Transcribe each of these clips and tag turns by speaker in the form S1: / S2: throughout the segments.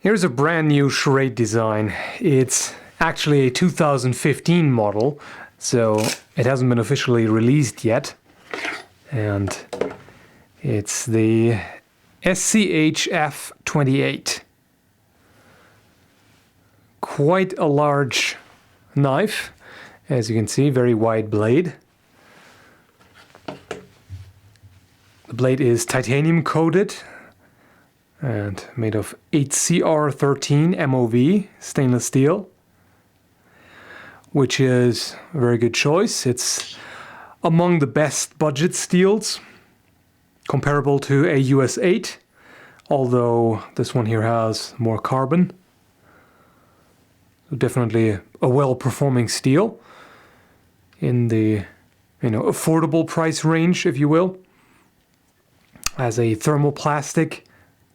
S1: Here's a brand new Schrade design. It's actually a 2015 model, so it hasn't been officially released yet. And it's the SCHF28. Quite a large knife, as you can see, very wide blade. The blade is titanium coated and made of 8CR13 MOV stainless steel, which is a very good choice. It's among the best budget steels, comparable to a US 8, although this one here has more carbon. So definitely a well-performing steel in the affordable price range, if you will. Has a thermoplastic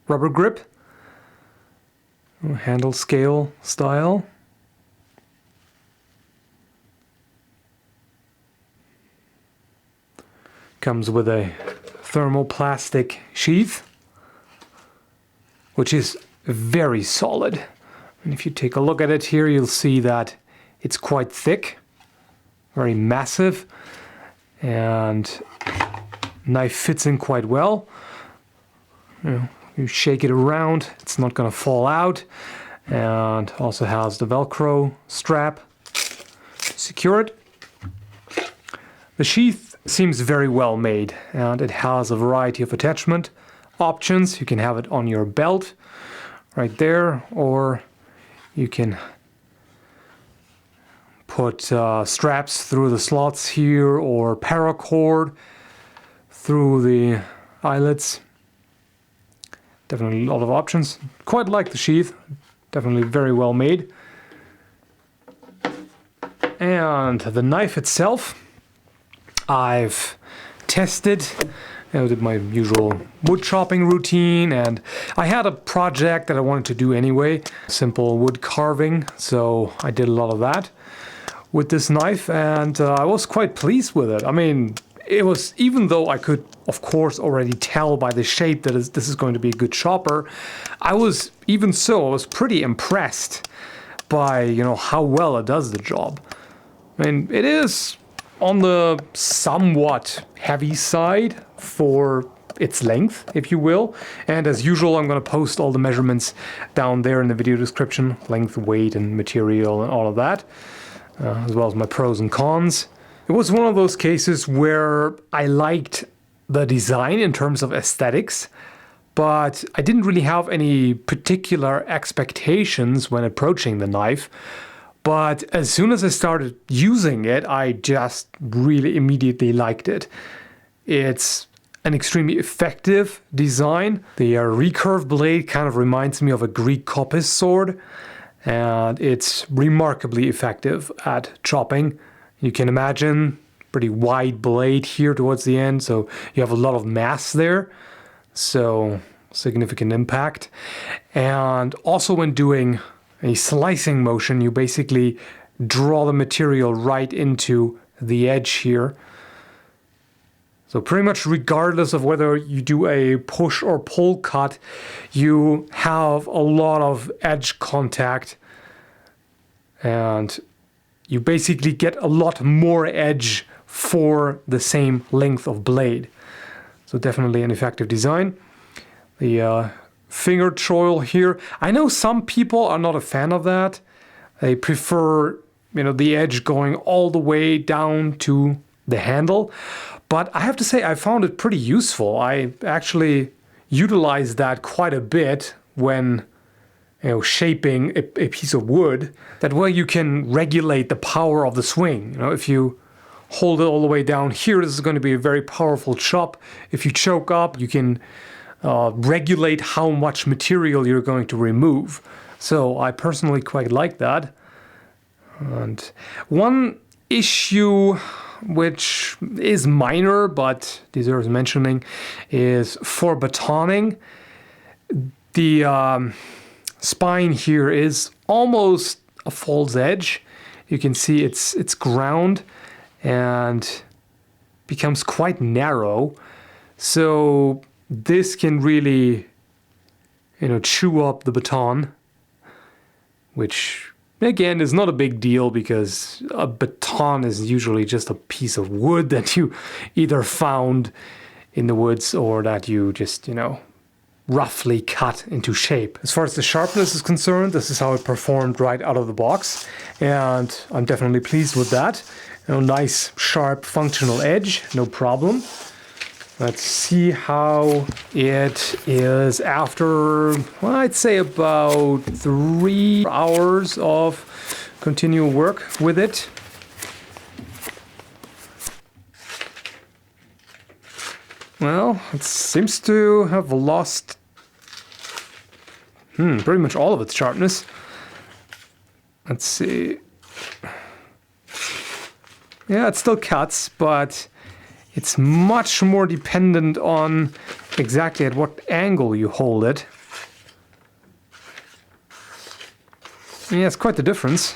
S1: rubber grip, handle scale style. Comes with a thermoplastic sheath, which is very solid. And if you take a look at it here, you'll see that it's quite thick, very massive, and knife fits in quite well. You shake it around, it's not going to fall out, and also has the Velcro strap to secure it. The sheath seems very well made, and it has a variety of attachment options. You can have it on your belt right there, or you can put straps through the slots here, or paracord through the eyelets. Definitely a lot of options. Quite like the sheath, definitely very well made. And the knife itself, I've tested. I did my usual wood chopping routine, and I had a project that I wanted to do anyway, simple wood carving, so I did a lot of that with this knife, and I was quite pleased with it. I mean, it was, even though I could, of course, already tell by the shape that this is going to be a good chopper, I was pretty impressed by, how well it does the job. I mean, it is on the somewhat heavy side for its length, if you will. And as usual, I'm going to post all the measurements down there in the video description, length, weight, and material, and all of that, as well as my pros and cons. It was one of those cases where I liked the design in terms of aesthetics, but I didn't really have any particular expectations when approaching the knife. But as soon as I started using it, I just really immediately liked it. It's an extremely effective design. The recurve blade kind of reminds me of a Greek kopis sword, and it's remarkably effective at chopping. You can imagine pretty wide blade here towards the end, so you have a lot of mass there, so significant impact. And also when doing a slicing motion, you basically draw the material right into the edge here. So pretty much regardless of whether you do a push or pull cut, you have a lot of edge contact, and you basically get a lot more edge for the same length of blade. So definitely an effective design. The finger choil here, I know some people are not a fan of that. They prefer, the edge going all the way down to the handle. But I have to say, I found it pretty useful. I actually utilized that quite a bit when shaping a piece of wood. That way you can regulate the power of the swing. If you hold it all the way down here, this is going to be a very powerful chop. If you choke up, you can regulate how much material you're going to remove. So I personally quite like that. And one issue, which is minor but deserves mentioning, is for batoning. The spine here is almost a false edge. You can see it's ground and becomes quite narrow. So this can really, chew up the baton, which again is not a big deal because a baton is usually just a piece of wood that you either found in the woods or that you just, roughly cut into shape. As far as the sharpness is concerned, this is how it performed right out of the box, and I'm definitely pleased with that. Nice, sharp, functional edge, no problem. Let's see how it is after, well, I'd say about 3 hours of continual work with it. Well, it seems to have lost pretty much all of its sharpness. Let's see. Yeah, it still cuts, but it's much more dependent on exactly at what angle you hold it. Yeah, it's quite the difference.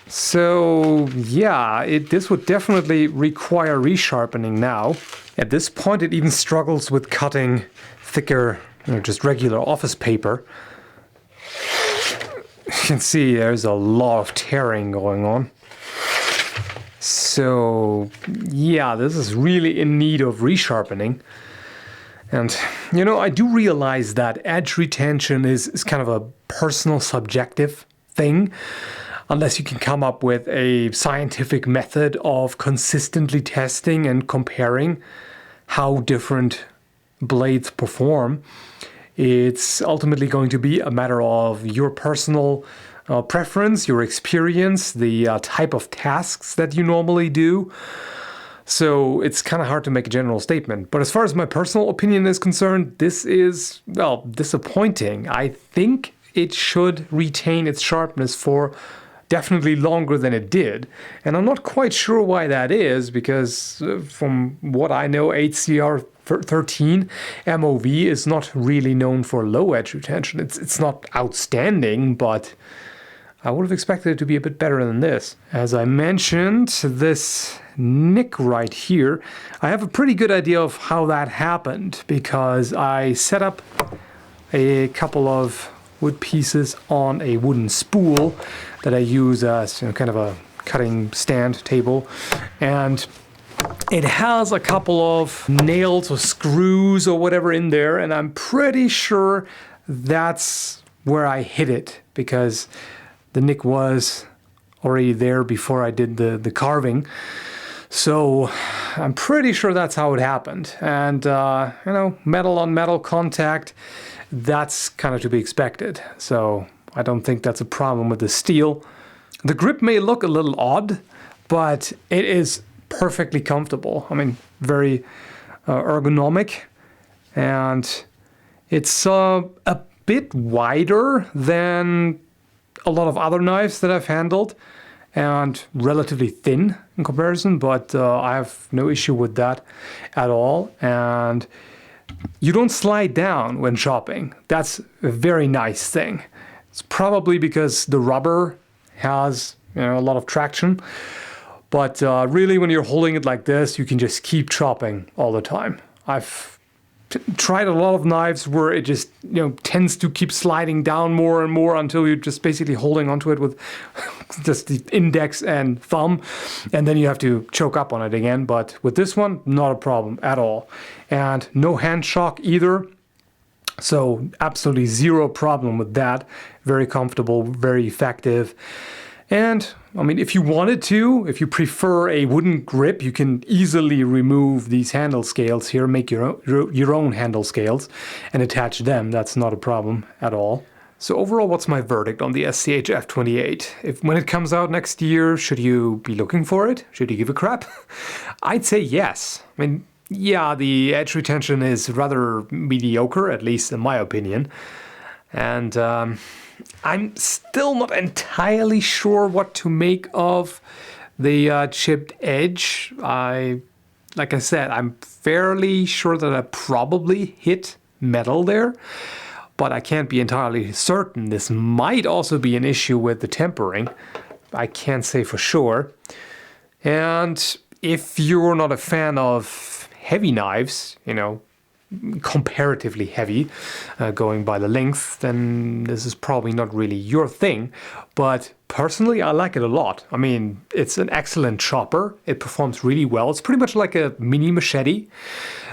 S1: So yeah, this would definitely require resharpening now. At this point it even struggles with cutting thicker, just regular office paper. You can see there's a lot of tearing going on. So yeah, this is really in need of resharpening. And I do realize that edge retention is kind of a personal, subjective thing. Unless you can come up with a scientific method of consistently testing and comparing how different blades perform, it's ultimately going to be a matter of your personal preference, your experience, the type of tasks that you normally do. So it's kind of hard to make a general statement. But as far as my personal opinion is concerned, this is, well, disappointing. I think it should retain its sharpness for definitely longer than it did, and I'm not quite sure why that is, because from what I know, HCR13 MOV is not really known for low edge retention. It's not outstanding, but I would have expected it to be a bit better than this. As I mentioned, this nick right here, I have a pretty good idea of how that happened, because I set up a couple of wood pieces on a wooden spool that I use as kind of a cutting stand table, and it has a couple of nails or screws or whatever in there, and I'm pretty sure that's where I hit it, because the nick was already there before I did the carving. So I'm pretty sure that's how it happened. And metal on metal contact, that's kind of to be expected. So I don't think that's a problem with the steel. The grip may look a little odd, but it is perfectly comfortable. I mean, very ergonomic, and it's a bit wider than a lot of other knives that I've handled, and relatively thin in comparison, but I have no issue with that at all. And you don't slide down when chopping. That's a very nice thing. It's probably because the rubber has a lot of traction, but really when you're holding it like this, you can just keep chopping all the time. I've tried a lot of knives where it just tends to keep sliding down more and more until you're just basically holding onto it with just the index and thumb, and then you have to choke up on it again. But with this one, not a problem at all, and no hand shock either. So absolutely zero problem with that. Very comfortable, very effective. And I mean, if you wanted to, if you prefer a wooden grip, you can easily remove these handle scales here, make your own handle scales and attach them. That's not a problem at all. So overall, what's my verdict on the SCHF28? When it comes out next year, should you be looking for it? Should you give a crap? I'd say yes. I mean, yeah, the edge retention is rather mediocre, at least in my opinion. And I'm still not entirely sure what to make of the chipped edge. Like I said, I'm fairly sure that I probably hit metal there, but I can't be entirely certain. This might also be an issue with the tempering. I can't say for sure. And if you're not a fan of heavy knives, comparatively heavy, going by the length, then this is probably not really your thing. But personally, I like it a lot. I mean, it's an excellent chopper. It performs really well. It's pretty much like a mini machete,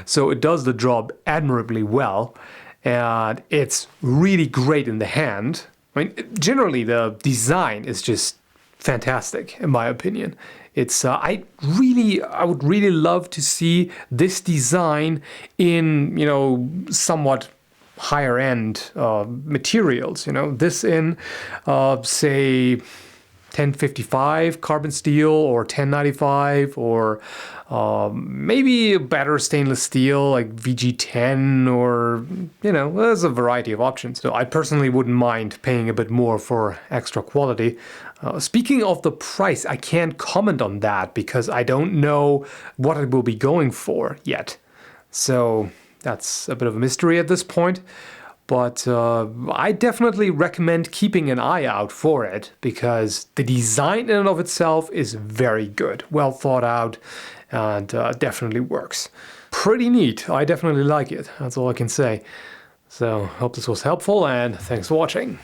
S1: so it does the job admirably well, and it's really great in the hand. I mean, generally the design is just fantastic in my opinion. It's I would really love to see this design in, you know, somewhat higher end materials. You know, this in say 1055 carbon steel or 1095, or maybe a better stainless steel like VG10, or, you know, there's a variety of options. So I personally wouldn't mind paying a bit more for extra quality. Speaking of the price, I can't comment on that because I don't know what it will be going for yet. So that's a bit of a mystery at this point. But I definitely recommend keeping an eye out for it because the design in and of itself is very good, well thought out, and definitely works. Pretty neat. I definitely like it. That's all I can say. So hope this was helpful, and thanks for watching.